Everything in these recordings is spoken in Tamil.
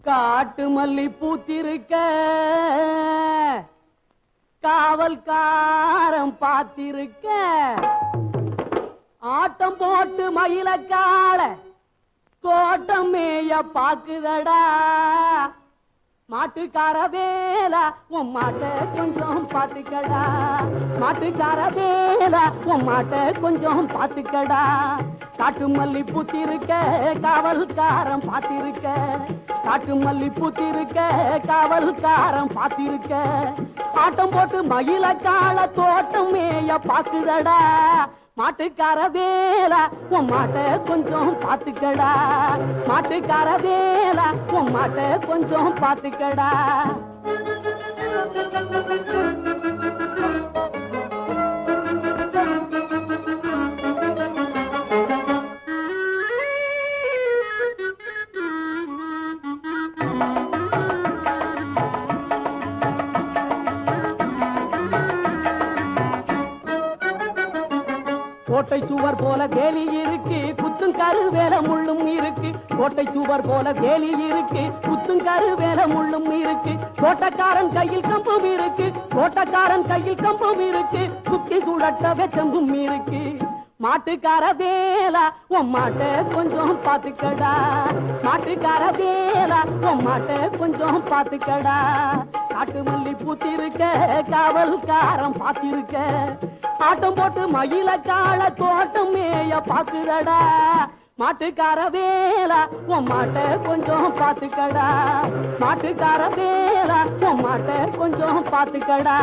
காட்டு மல்லி பூத்திருக்க காவல்காரன் பாத்திருக்க ஆட்டம் போட்டு மயிலக்கால தோட்டம் மேய பாக்குதடா மாட்டுக்கார வேலா உன் மாட்ட கொஞ்சம் பாத்துக்கடா மாட்டுக்கார வேலா உன் மாட்ட கொஞ்சம் பாத்துக்கடா காட்டு மல்லி பூத்திருக்க காவல்காரன் பாத்திருக்க காட்டு மல்லி பூத்திருக்க காவல்காரன் பாத்திருக்க ஆட்டம் போட்டு மயிலக்கால தோட்டம் மேய பாக்குதடா மாட்டுக்கார வேலா உன் மாட்ட கொஞ்சம் பாத்துக்கடா மாட்டுக்கார வேலா உன் மாட்ட கொஞ்சம் பாத்துக்கடா கோட்டை சுவர் போல வேலி இருக்கு குத்தும் கரு வேல முள்ளும் இருக்கு கோட்டை சுவர் போல வேலி இருக்கு குத்தும் கரு வேல முள்ளும் இருக்கு கோட்டக்காரன் கையில் கம்பும் இருக்கு கோட்டக்காரன் கையில் கம்பும் இருக்கு சுத்தி சுழட்ட வெச்சம்பும் இருக்கு மாட்டுக்கார வேலா உன் மாட்ட கொஞ்சம் பாத்துக்கடா மாட்டுக்கார வேலா உன் மாட்ட கொஞ்சம் பாத்துக்கடா காட்டு மல்லி பூத்திருக்க காவல்காரன் பாத்திருக்க ஆட்டம் போட்டு மயிலக்கால தோட்டம் மேய பாக்குதடா மாட்டுக்கார வேலா உன் மாட்ட கொஞ்சம் பாத்துக்கடா மாட்டுக்கார வேலா உன் மாட்ட கொஞ்சம் பாத்துக்கடா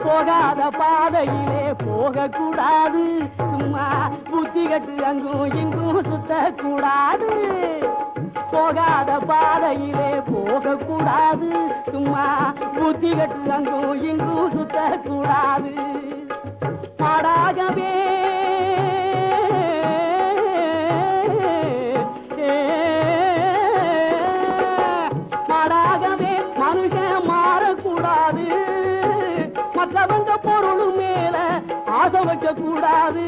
போகாத பாதையிலே போக கூடாது சும்மா புத்தி கட்டு அங்கும் இங்கும் சுத்த கூடாது போகாத பாதையிலே போக கூடாது சும்மா புத்தி கட்டு அங்கும் இங்கும் சுத்த கூடாது மாடாகவே மாடாகவே மனுஷன் மாறக்கூடாது மற்றவங்க பொருள் மேல ஆசை வைக்க கூடாது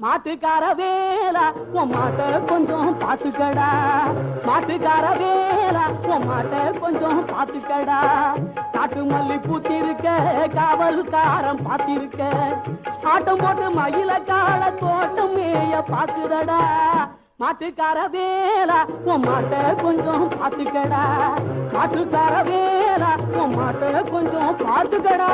மாட்டுக்கார வேலா உன் மாட்ட கொஞ்சம் பாத்துக்கடா மாட்டுக்கார வேலா உன் மாட்ட கொஞ்சம் பாத்துக்கடா காட்டு மல்லி பூத்திருக்க காவல்காரன் பாத்திருக்க ஆட்டம் போட்டு மயிலக்கால தோட்டம் மேய பாக்குதடா மாட்டுக்கார வேலா உன் மாட்ட கொஞ்சம் பாத்துக்கடா மாட்டுக்கார வேலா உன் மாட்ட கொஞ்சம் பாத்துக்கடா